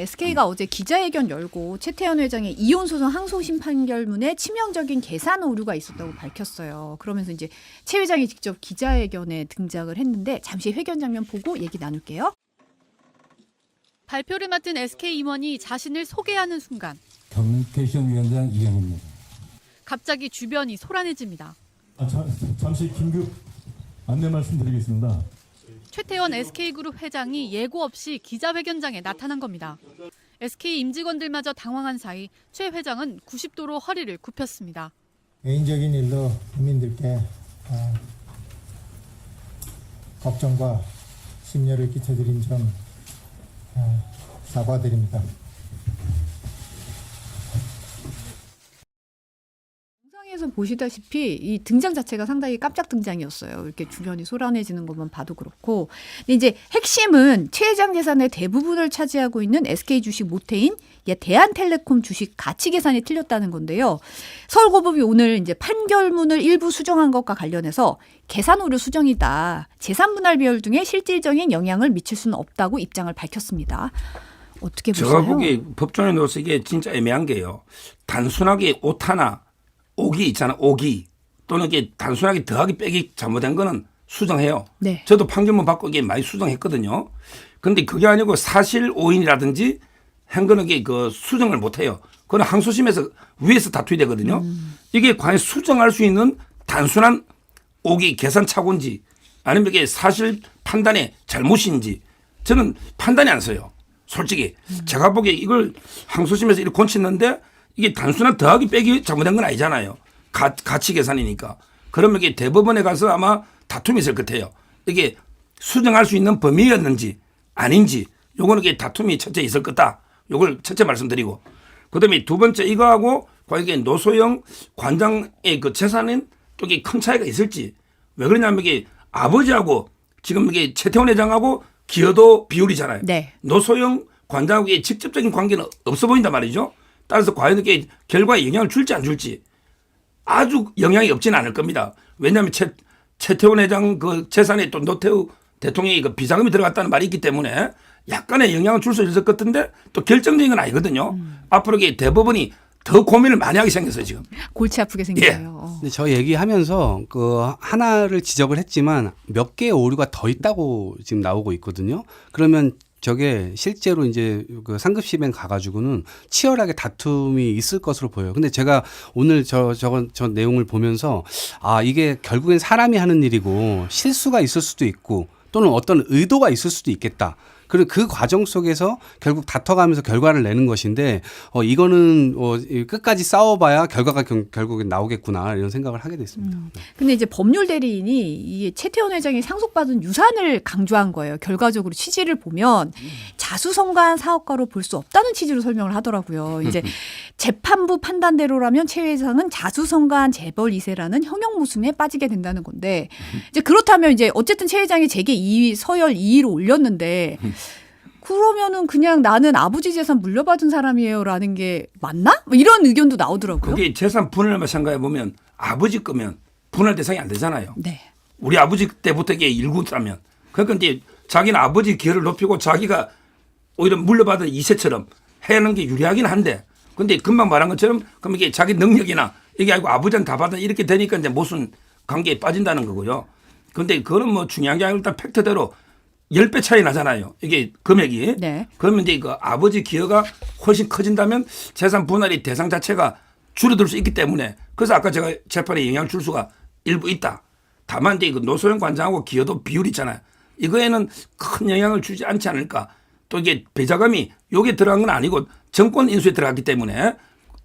SK가 어제 기자회견 열고 최태원 회장의 이혼 소송 항소심 판결문에 치명적인 계산 오류가 있었다고 밝혔어요. 그러면서 이제 최 회장이 직접 기자회견에 등장을 했는데 잠시 회견 장면 보고 얘기 나눌게요. 발표를 맡은 SK 임원이 자신을 소개하는 순간 커뮤니케이션 위원장 이영입니다. 갑자기 주변이 소란해집니다. 잠시 긴급 안내 말씀드리겠습니다. 최태원 SK그룹 회장이 예고 없이 기자회견장에 나타난 겁니다. SK 임직원들마저 당황한 사이 최 회장은 90도로 허리를 굽혔습니다. 개인적인 일로 국민들께 걱정과 심려를 끼쳐드린 점 사과드립니다. 영상에서 보시다시피 이 등장 자체가 상당히 깜짝 등장이었어요. 이렇게 주변이 소란해지는 것만 봐도 그렇고. 근데 이제 핵심은 최 회장 재산의 대부분을 차지하고 있는 SK 주식 모태인 대한텔레콤 주식 가치 계산이 틀렸다는 건데요. 서울고법이 오늘 이제 판결문을 일부 수정한 것과 관련해서 계산 오류 수정이다. 재산 분할 비율 등에 실질적인 영향을 미칠 수는 없다고 입장을 밝혔습니다. 어떻게 보세요? 제가 보기에 법조인에 넣어서 이게 진짜 애매한 게요. 단순하게 오타나 오기 있잖아. 오기 또는 이게 단순하게 더하기 빼기 잘못된 거는 수정해요. 네. 저도 판결문 받고 이게 많이 수정했거든요. 그런데 그게 아니고 사실 오인이라든지 한 거는 이게 그 수정을 못 해요. 그건 항소심에서 위에서 다투게 되거든요. 이게 과연 수정할 수 있는 단순한 오기 계산 착오인지 아니면 이게 사실 판단의 잘못인지 저는 판단이 안 서요. 솔직히 제가 보기에 이걸 항소심에서 이렇게 고쳤는데 이게 단순한 더하기 빼기 잘못된 건 아니잖아요. 가치 계산이니까. 그러면 이게 대법원에 가서 아마 다툼이 있을 것 같아요. 이게 수정할 수 있는 범위였는지 아닌지 요거는 이게 다툼이 첫째 있을 거다. 요걸 첫째 말씀드리고 그다음에 두 번째 이거하고 과연 이게 노소영 관장의 그 재산은 또 이게 큰 차이가 있을지 왜 그러냐면 이게 아버지하고 지금 이게 최태원 회장하고 기여도 비율이잖아요. 네. 노소영 관장하고 직접적인 관계는 없어 보인단 말이죠. 따라서 과연 이게 결과에 영향을 줄지 안 줄지 아주 영향이 없지는 않을 겁니다. 왜냐하면 최태원 회장 그 재산에 또 노태우 대통령이 그 비자금이 들어갔다는 말이 있기 때문에 약간의 영향을 줄 수 있을 것 같은데 또 결정적인 건 아니거든요. 앞으로 이게 대법원이 더 고민을 많이 하게 생겼어요 지금. 골치 아프게 생겨요. 근데 저 얘기하면서 그 하나를 지적을 했지만 몇 개의 오류가 더 있다고 지금 나오고 있거든요. 그러면 저게 실제로 이제 그 상급심행 가가지고는 치열하게 다툼이 있을 것으로 보여요. 근데 제가 오늘 저 내용을 보면서 아, 이게 결국엔 사람이 하는 일이고 실수가 있을 수도 있고 또는 어떤 의도가 있을 수도 있겠다. 그리고 그 과정 속에서 결국 다퉈가면서 결과를 내는 것인데 이거는 끝까지 싸워봐야 결과가 결국엔 나오겠구나 이런 생각을 하게 됐습니다. 근데 이제 법률 대리인이 이 최태원 회장이 상속받은 유산을 강조한 거예요. 결과적으로 취지를 보면 자수성가한 사업가로 볼 수 없다는 취지로 설명을 하더라고요. 이제 재판부 판단대로라면 최 회장은 자수성가한 재벌 2세라는 형용 모순에 빠지게 된다는 건데 이제 그렇다면 이제 어쨌든 최 회장이 재계 2위 서열 2위로 올렸는데 그러면은 그냥 나는 아버지 재산 물려받은 사람이에요라는 게 맞나? 뭐 이런 의견도 나오더라고요. 그게 재산 분할만 생각해 보면 아버지 거면 분할 대상이 안 되잖아요. 네. 우리 아버지 때부터 이게 일구라면 그러니까 이제 자기는 아버지 기여를 높이고 자기가 오히려 물려받은 2세처럼 해는 게 유리하긴 한데 근데 금방 말한 것처럼 그럼 이게 자기 능력이나 이게 아니고 아버지는 다 받아 이렇게 되니까 이제 무슨 관계에 빠진다는 거고요. 근데 그거는 뭐 중요한 게 아니라 일단 팩트대로 10배 차이 나잖아요. 이게 금액이. 네. 그러면 이제 그 아버지 기여가 훨씬 커진다면 재산 분할의 대상 자체가 줄어들 수 있기 때문에 그래서 아까 제가 재판에 영향을 줄 수가 일부 있다. 다만 이제 그 노소영 관장하고 기여도 비율 있잖아요. 이거에는 큰 영향을 주지 않지 않을까. 또 이게 배자금이 여기에 들어간 건 아니고 정권 인수에 들어갔기 때문에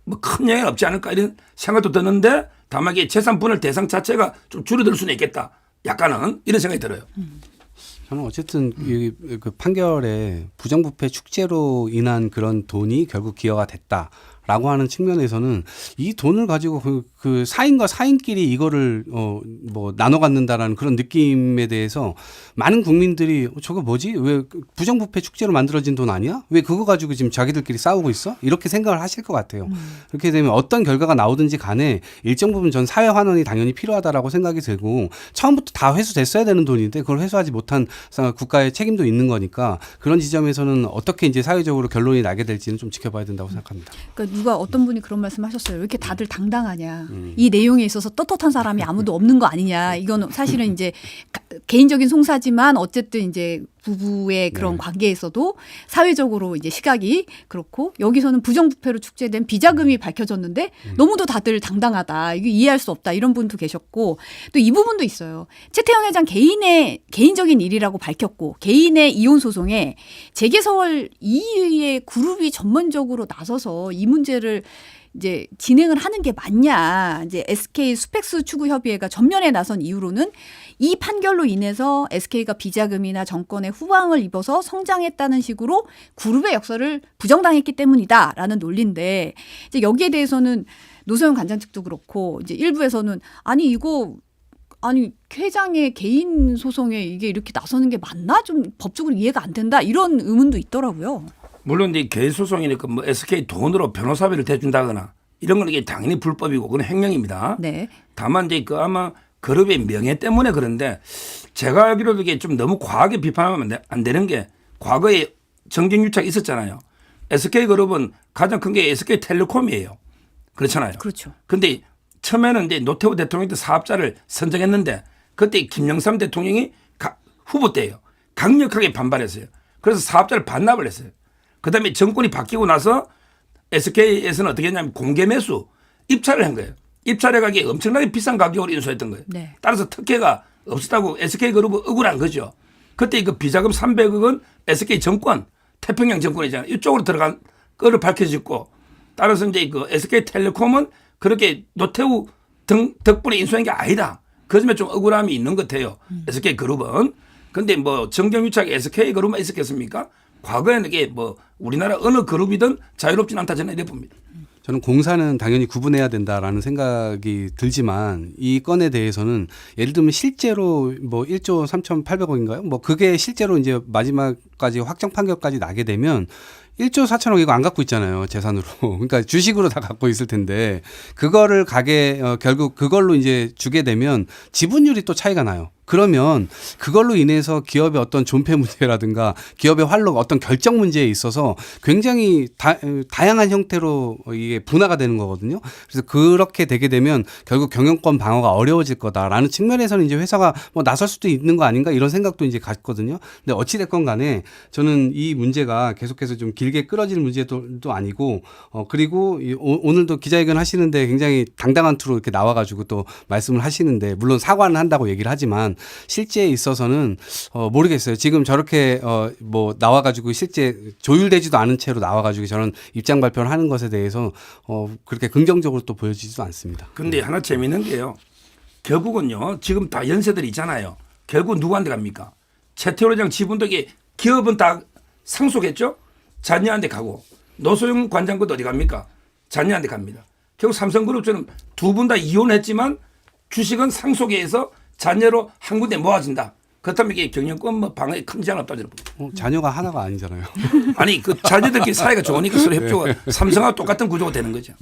뭐 큰 영향이 없지 않을까 이런 생각도 드는데 다만 이게 재산 분할 대상 자체가 좀 줄어들 수는 있겠다. 약간은 이런 생각이 들어요. 저는 어쨌든 그 판결에 부정부패 축제로 인한 그런 돈이 결국 기여가 됐다. 라고 하는 측면에서는 이 돈을 가지고 그 사인과 사인끼리 이거를 뭐 나눠 갖는다라는 그런 느낌에 대해서 많은 국민들이 저거 뭐지? 왜 부정부패 축제로 만들어진 돈 아니야? 왜 그거 가지고 지금 자기들끼리 싸우고 있어? 이렇게 생각을 하실 것 같아요. 그렇게 되면 어떤 결과가 나오든지 간에 일정 부분 전 사회 환원이 당연히 필요하다라고 생각이 들고 처음부터 다 회수됐어야 되는 돈인데 그걸 회수하지 못한 국가의 책임도 있는 거니까 그런 지점에서는 어떻게 이제 사회적으로 결론이 나게 될지는 좀 지켜봐야 된다고 생각합니다. 그러니까 누가 어떤 분이 그런 말씀하셨어요. 왜 이렇게 다들 당당하냐? 이 내용에 있어서 떳떳한 사람이 아무도 없는 거 아니냐? 이건 사실은 이제 개인적인 송사지만 어쨌든 이제 부부의 그런 관계에서도 사회적으로 이제 시각이 그렇고 여기서는 부정부패로 축제된 비자금이 밝혀졌는데 너무도 다들 당당하다. 이게 이해할 수 없다. 이런 분도 계셨고 또 이 부분도 있어요. 최태원 회장 개인적인 일이라고 밝혔고 개인의 이혼 소송에 재계서울 2위의 그룹이 전면적으로 나서서 이 문제를 이제 진행을 하는 게 맞냐. 이제 SK 수펙스 추구 협의회가 전면에 나선 이유로는 이 판결로 인해서 SK가 비자금이나 정권의 후광을 입어서 성장했다는 식으로 그룹의 역사를 부정당했기 때문이다라는 논리인데 이제 여기에 대해서는 노소연 관장 측도 그렇고 이제 일부에서는 아니 회장의 개인 소송에 이게 이렇게 나서는 게 맞나? 좀 법적으로 이해가 안 된다. 이런 의문도 있더라고요. 물론 이제 개인 소송이니까 뭐 SK 돈으로 변호사비를 대준다거나 이런 건 이게 당연히 불법이고 그건 횡령입니다. 네. 다만 이제 그 아마 그룹의 명예 때문에 그런데 제가 알기로도 이게 좀 너무 과하게 비판하면 안 되는 게 과거에 정경유착이 있었잖아요. SK 그룹은 가장 큰 게 SK텔레콤이에요. 그렇잖아요. 그렇죠. 근데 처음에는 이제 노태우 대통령이 사업자를 선정했는데 그때 김영삼 대통령이 후보 때예요. 강력하게 반발했어요. 그래서 사업자를 반납을 했어요. 그다음에 정권이 바뀌고 나서 SK에서는 어떻게 했냐면 공개 매수 입찰을 한 거예요. 입찰해 가기에 엄청나게 비싼 가격으로 인수했던 거예요. 네. 따라서 특혜가 없었다고 SK그룹은 억울한 거죠. 그때 그 비자금 300억은 SK정권 태평양 정권이잖아요. 이쪽으로 들어간 거를 밝혀졌고 따라서 이제 그 SK텔레콤은 그렇게 노태우 덕분에 인수한 게 아니다. 그 점에 좀 억울함이 있는 것 같아요. SK그룹은. 근데 뭐 정경유착 SK그룹만 있었겠습니까? 과거에는 이게 뭐 우리나라 어느 그룹이든 자유롭진 않다 저는 이래 봅니다. 저는 공사는 당연히 구분해야 된다라는 생각이 들지만 이 건에 대해서는 예를 들면 실제로 뭐 1조 3,800억인가요? 뭐 그게 실제로 이제 마지막까지 확정 판결까지 나게 되면 1조 4천억 이거 안 갖고 있잖아요. 재산으로. 그러니까 주식으로 다 갖고 있을 텐데 그거를 결국 그걸로 이제 주게 되면 지분율이 또 차이가 나요. 그러면 그걸로 인해서 기업의 어떤 존폐 문제라든가 기업의 활로 어떤 결정 문제에 있어서 굉장히 다양한 형태로 이게 분화가 되는 거거든요. 그래서 그렇게 되게 되면 결국 경영권 방어가 어려워질 거다라는 측면에서는 이제 회사가 뭐 나설 수도 있는 거 아닌가 이런 생각도 이제 갔거든요. 근데 어찌됐건 간에 저는 이 문제가 계속해서 좀 길게 끌어질 문제도 아니고 그리고 오늘도 기자회견 하시는데 굉장히 당당한 투로 이렇게 나와가지고 또 말씀을 하시는데 물론 사과는 한다고 얘기를 하지만 실제에 있어서는 모르겠어요. 지금 저렇게 뭐 나와가지고 실제 조율되지도 않은 채로 나와가지고 저는 입장 발표를 하는 것에 대해서 그렇게 긍정적으로 또 보여지지도 않습니다. 근데 하나 재미있는 게요. 결국은요. 지금 다 연세들이 있잖아요. 결국 누구한테 갑니까? 최태원 회장 지분도 이게 기업은 다 상속했죠. 자녀한테 가고 노소영 관장 것도 어디 갑니까? 자녀한테 갑니다. 결국 삼성그룹처럼 두 분 다 이혼했지만 주식은 상속해서 자녀로 한 군데 모아진다. 그렇다면 이게 경영권 뭐 방어에 큰 제한 없다고 저는 봅니다. 자녀가 하나가 아니잖아요. 아니 그 자녀들끼리 사이가 좋으니까 서로 협조가 삼성하고 똑같은 구조가 되는 거죠.